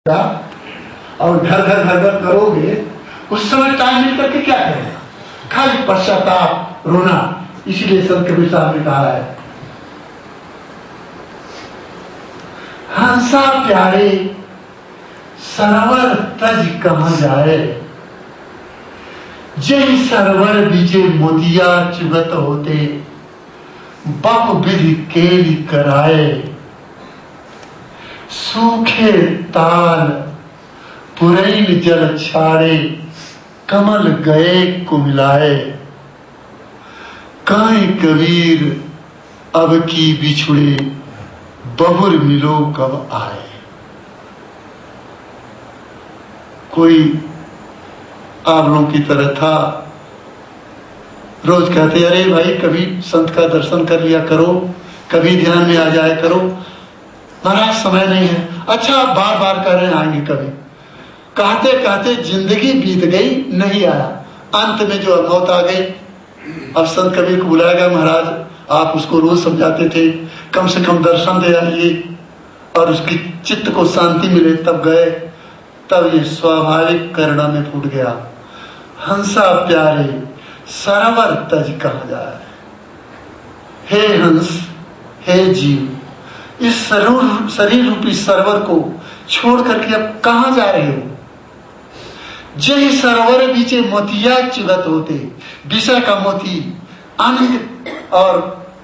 और घर घर घर घर करोगे, उस समय टाइम मिल करके क्या करेगा? खाली पश्चाताप, रोना। इसीलिए संत कबीर साहब ने कहा है, हंसा प्यारे सरोवर तज कहां जाए, जय सरोवर बीजे मोतिया चुगत होते, बहु विधि केली कराए, सूखे ताल पुरैन जल छाड़े, कमल गए कुमिलाए, काहे कबीर अब की बिछुड़े, बबुर मिलो कब आए। कोई आप लोगों की तरह था, रोज कहते अरे भाई कभी संत का दर्शन कर लिया करो, कभी ध्यान में आ जाया करो। महाराज समय नहीं है। अच्छा आप बार बार कह रहे हैं आएंगे कभी। कहते कहते जिंदगी बीत गई, नहीं आया। अंत में जो मौत आ गई, अब संत कबीर को बुलाया गया, महाराज आप उसको रोज समझाते थे, कम से कम दर्शन दे आइए और उसकी चित्त को शांति मिले, तब गए। तब ये स्वाभाविक करुणा में फूट गया, हंसा प्यारे सरोवर तज कहां जाए। हे हंस, हे जीव, इस शरीर रूपी सरोवर को छोड़ करके अब कहां जा रहे हो? जय सरोवर बीचे मोतिया चुगत होते, विषय का मोती, आनंद और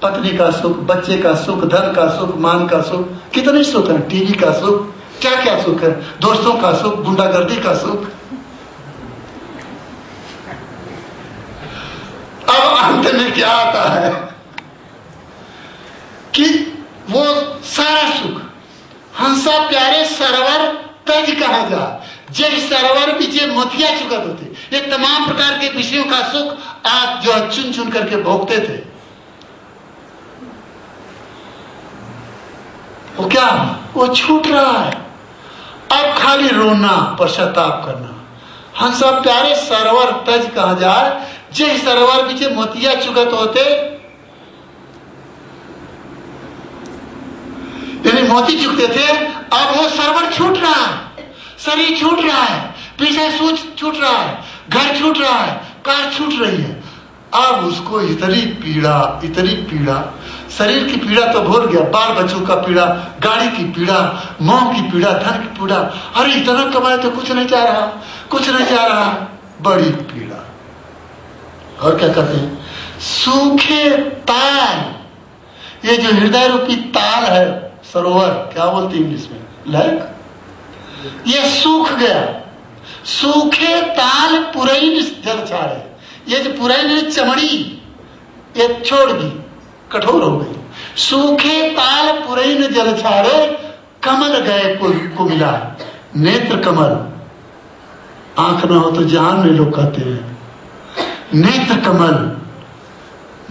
पत्नी का सुख, बच्चे का सुख, धन का सुख, मान का सुख, कितने सुख है, टीवी का सुख, क्या क्या सुख है, दोस्तों का सुख, गुंडागर्दी का सुख। अब अंत में क्या आता है कि वो सारा सुख, हंसा प्यारे सरोवर तज कहा जा, जय सरोवर पीछे मोतिया चुगत होते, ये तमाम प्रकार के विषयों का सुख आप जो चुन चुन करके भोगते थे, वो क्या, वो छूट रहा है। अब खाली रोना, पश्चाताप करना। हंसा प्यारे सरोवर तज कहा जाए, जय सरोवर पीछे मोतिया चुगत होते, यानी मोती चुकते थे, अब वो सरोवर छूट रहा है, शरीर छूट रहा है, पीछे सूच छूट रहा है, घर छूट रहा है, कार छूट रही है। अब उसको इतनी पीड़ा, शरीर की पीड़ा तो भूल गया, बाल बच्चों का पीड़ा, गाड़ी की पीड़ा, मोह की पीड़ा, धन की पीड़ा, अरे इतना कमाए तो कुछ नहीं जा रहा, बड़ी पीड़ा। और क्या कहते हैं, सूखे ताल, ये जो हृदय रूपी ताल है, सरोवर क्या बोलते हैं इंग्लिश में, लेक, ये सूख गया। सूखे ताल पुरैन जल छाड़े, ये जो पुरैन चमड़ी ये छोड़ दी, कठोर हो गई। सूखे ताल पुरैन जल छाड़े, कमल गए कुमिला, नेत्र कमल, आंख न हो तो जान में लोग कहते हैं, नेत्र कमल,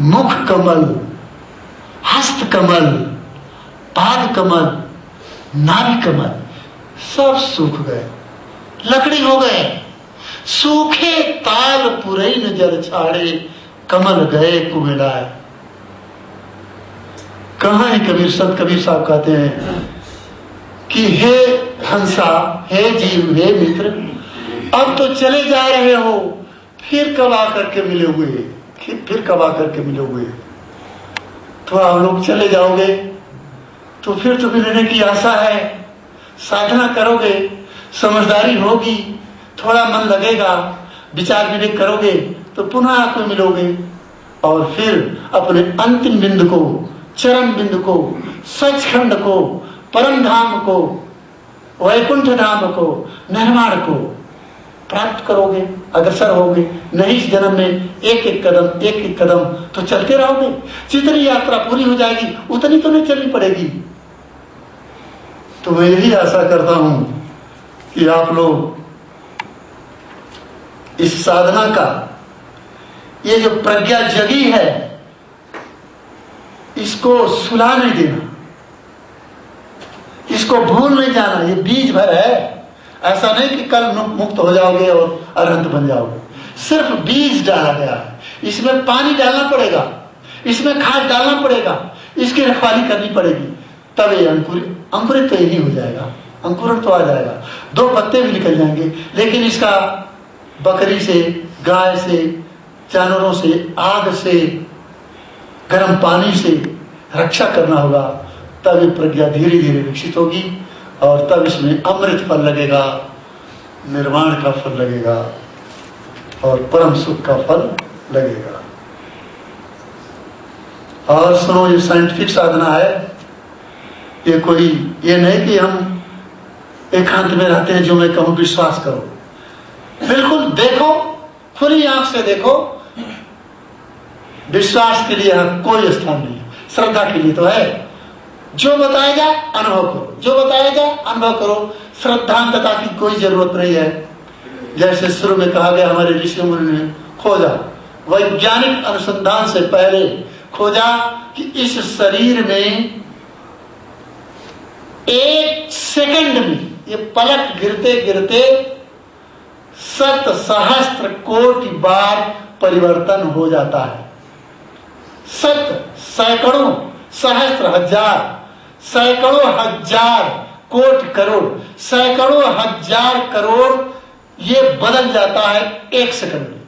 मुख कमल, हस्त कमल, पाद कमल, नाभि कमल, सब सूख गए, लकड़ी हो गए। सूखे ताल पुरैन जल छाड़े, कमल गए कुमिलाए। कहां है कबीर, संत कबीर साहब कहते हैं कि हे हंसा, हे जीव, हे मित्र, अब तो चले जा रहे हो, फिर कब आकर के मिलोगे, फिर कब आकर के मिलोगे। तो आप लोग चले जाओगे तो फिर तो मिलने की आशा है, साधना करोगे, समझदारी होगी, थोड़ा मन लगेगा, विचार विवेक करोगे तो पुनः आपको मिलोगे, और फिर अपने अंतिम बिंदु को, चरम बिंदु को, सचखंड को, परम धाम को, वैकुंठ धाम को, निर्माण को प्राप्त करोगे, अग्रसर होगे। नहीं इस जन्म में एक एक कदम तो चलते रहोगे, जितनी यात्रा पूरी हो जाएगी उतनी तो नहीं चलनी पड़ेगी। तो मैं यही आशा करता हूं कि आप लोग इस साधना का, ये जो प्रज्ञा जगी है, इसको सुला नहीं देना, इसको भूल नहीं जाना। ये बीज भर है, ऐसा नहीं कि कल मुक्त हो जाओगे और अरहंत बन जाओगे। सिर्फ बीज डाला गया है, इसमें पानी डालना पड़ेगा, इसमें खाद डालना पड़ेगा, इसकी रखवाली करनी पड़ेगी, तब ये अंकुरित तो यही हो जाएगा। अंकुरण तो आ जाएगा, 2 पत्ते भी निकल जाएंगे, लेकिन इसका बकरी से, गाय से, जानवरों से, आग से, गर्म पानी से रक्षा करना होगा, तब ये प्रज्ञा धीरे धीरे विकसित होगी और तब इसमें अमृत फल लगेगा, निर्वाण का फल लगेगा और परम सुख का फल लगेगा। और सुनो, ये साइंटिफिक साधना है, ये कोई ये नहीं कि हम एकांत में रहते हैं जो मैं कहूं विश्वास करो। बिल्कुल देखो, खुली आंख से देखो, विश्वास के लिए कोई स्थान नहीं है, श्रद्धा के लिए तो है। जो बताया जाए अनुभव करो, जो बताया जाए अनुभव करो, श्रद्धांतता की कोई जरूरत नहीं है। जैसे शुरू में कहा गया, हमारे ऋषि मुनि ने खोजा, वैज्ञानिक अनुसंधान से पहले खोजा कि इस शरीर में 1 सेकंड में, ये पलक गिरते गिरते 7 सहस्त्र कोटि बार परिवर्तन हो जाता है। 7 सैकड़ों, सहस्त्र, हजार, सैकड़ों, हजार, कोटि, करोड़, सैकड़ों, हजार, करोड़, ये बदल जाता है 1 सेकंड में।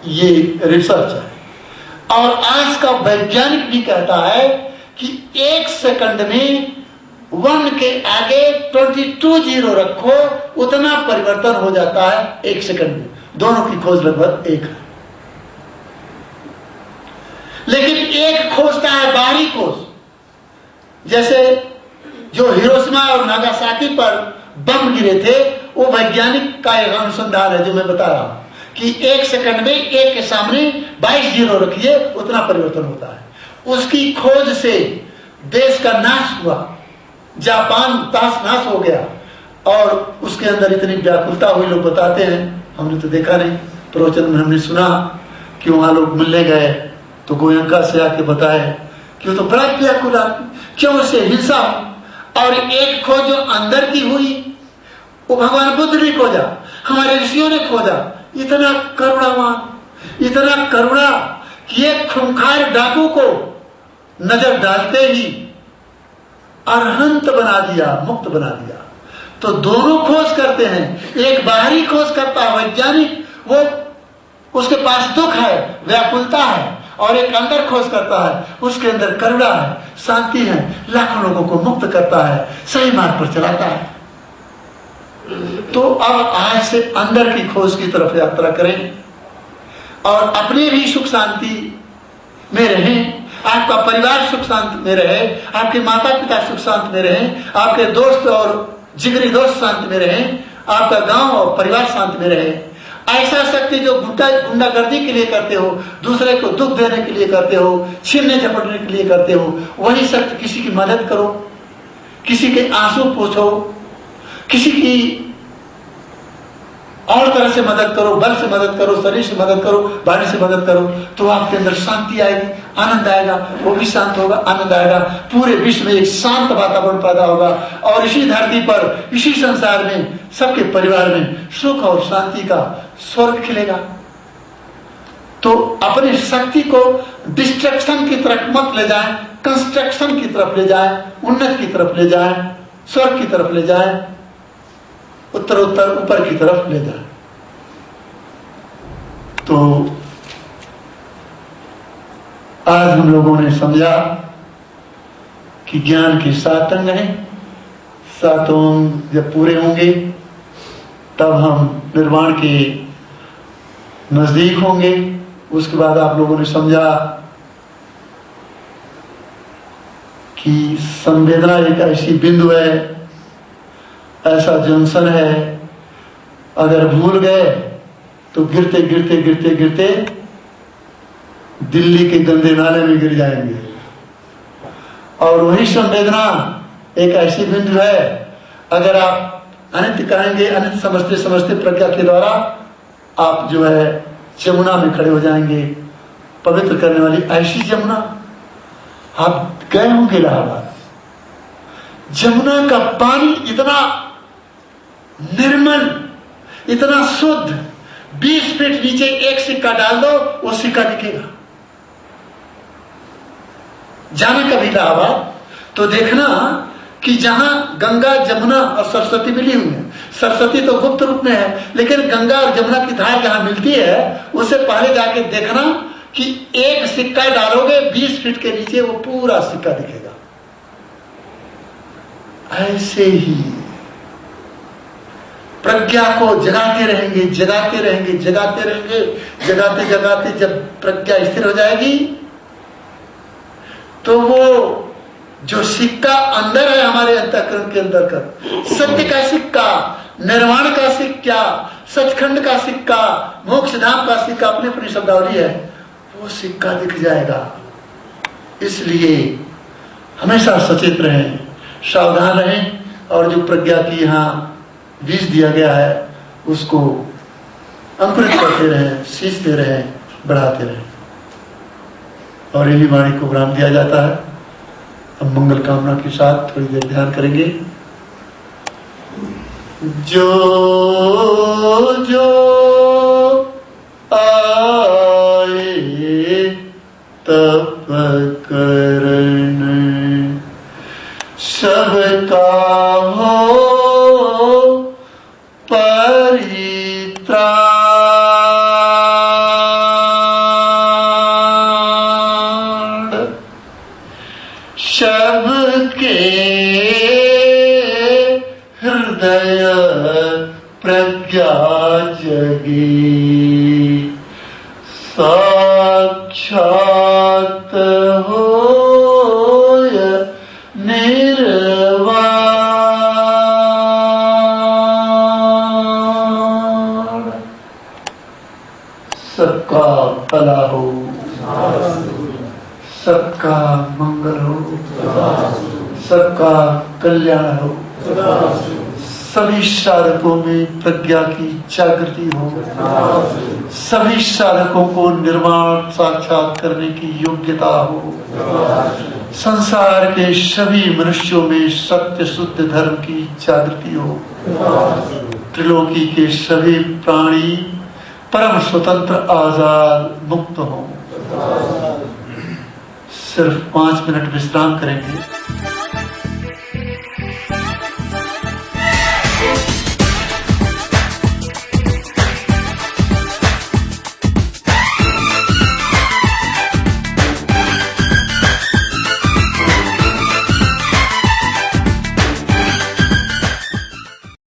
ये रिसर्च है। और आज का वैज्ञानिक भी कहता है कि 1 सेकंड में 1 के आगे 22 जीरो रखो, उतना परिवर्तन हो जाता है 1 सेकंड में। दोनों की खोज लगभग एक है, लेकिन एक खोजता है बाहरी खोज। जैसे जो हिरोशिमा और नागासाकी पर बम गिरे थे, वो वैज्ञानिक का एक अनुसंधान है जो मैं बता रहा हूं कि 1 सेकंड में 1 के सामने 22 जीरो रखिए, उतना परिवर्तन होता है। उसकी खोज से देश का नाश हुआ, जापान तहस नहस हो गया और उसके अंदर इतनी व्याकुलता हुई। लोग बताते हैं, हमने तो देखा नहीं, प्रवचन में हमने सुना कि वहां लोग मिलने गए तो गोयंका से आके बताए कि वो तो बड़ा व्याकुल आदमी, क्यों से हिंसा। और एक खोज जो अंदर की हुई वो भगवान बुद्ध ने खोजा, हमारे ऋषियों ने खोजा। इतना करुणावान, इतना करुणा कि एक खूंखार डाकू को नजर डालते ही अरहंत बना दिया, मुक्त बना दिया। तो दोनों खोज करते हैं, एक बाहरी खोज करता है वैज्ञानिक, वो उसके पास दुख है, व्याकुलता है, और एक अंदर खोज करता है, उसके अंदर करुणा है, शांति है, लाखों लोगों को मुक्त करता है, सही मार्ग पर चलाता है। तो अब आज से अंदर की खोज की तरफ यात्रा करें और अपने भी सुख शांति में रहें, आपका परिवार सुख शांति में रहे, आपके माता पिता सुख शांति में रहें, आपके दोस्त और जिगरी दोस्त शांति में रहें, आपका गांव और परिवार शांति में रहे। ऐसा शक्ति जो गुंडागर्दी के लिए करते हो, दूसरे को दुख देने के लिए करते हो, छीनने झपटने के लिए करते हो, वही शक्ति किसी की मदद करो, किसी के आंसू पोंछो, किसी की और तरह से मदद करो, बल से मदद करो, शरीर से मदद करो, वाणी से मदद करो, तो आपके अंदर शांति आएगी, आनंद आएगा, वो भी शांत होगा, आनंद आएगा, पूरे विश्व में एक शांत वातावरण पैदा होगा और इसी धरती पर, इसी संसार में, सबके परिवार में सुख और शांति का स्वर्ग खिलेगा। तो अपनी शक्ति को डिस्ट्रक्शन की तरफ मत ले जाएं, कंस्ट्रक्शन की तरफ ले जाएं, उन्नत की तरफ ले जाएं, स्वर्ग की तरफ ले जाएं, उत्तरोत्तर ऊपर की तरफ ले जाए। तो आज हम लोगों ने समझा कि ज्ञान के 7 अंग हैं, 7 अंग जब पूरे होंगे तब हम निर्वाण के नजदीक होंगे। उसके बाद आप लोगों ने समझा कि संवेदना एक ऐसी बिंदु है, ऐसा जंक्शन है, अगर भूल गए तो गिरते गिरते गिरते गिरते दिल्ली के गंदे नाले में गिर जाएंगे। और वही संवेदना एक ऐसी बिंदु है, अगर आप अनित्य कहेंगे, अनित्य समझते समझते प्रज्ञा के द्वारा आप जो है जमुना में खड़े हो जाएंगे, पवित्र करने वाली ऐसी जमुना। आप गए होंगे इलाहाबाद, जमुना का पानी इतना निर्मल, इतना शुद्ध, 20 फीट नीचे एक सिक्का डाल दो, वो सिक्का दिखेगा। जाना कभी इलाहाबाद तो देखना कि जहां गंगा जमुना और सरस्वती मिली हुई है, सरस्वती तो गुप्त रूप में है, लेकिन गंगा और जमुना की धार जहां मिलती है उससे पहले जाके देखना कि एक सिक्का डालोगे 20 फीट के नीचे वो पूरा सिक्का दिखेगा। ऐसे ही प्रज्ञा को जगाते रहेंगे, जगाते रहेंगे, जगाते रहेंगे, जगाते जगाते जब प्रज्ञा स्थिर हो जाएगी तो वो जो सिक्का अंदर है हमारे अंतःकरण के अंदर का, सत्य का सिक्का, निर्वाण का सिक्का, सचखंड का सिक्का, मोक्ष धाम का सिक्का, अपनी अपनी शब्दावली है, वो सिक्का दिख जाएगा। इसलिए हमेशा सचेत रहें, सावधान रहें, और जो प्रज्ञा की यहाँ बीज दिया गया है उसको अंकुरित करते रहें, सींचते रहें, बढ़ाते रहें। और यही वाणी को विराम दिया जाता है। हम मंगल कामना के साथ थोड़ी देर ध्यान करेंगे। जो जो आए तप करण सबका हो परित्राण, सबके हृदय प्रज्ञा जगी, साक्षात होय निर्वाण। सबका भला हो, सबका मंगल हो, सबका कल्याण हो, सभी साधकों में प्रज्ञा की जागृति हो, सभी साधकों को निर्वाण साक्षात करने की योग्यता हो, संसार के सभी मनुष्यों में सत्य शुद्ध धर्म की जागृति हो, त्रिलोकी के सभी प्राणी परम स्वतंत्र आजाद मुक्त हो। सिर्फ 5 मिनट विश्राम करेंगे।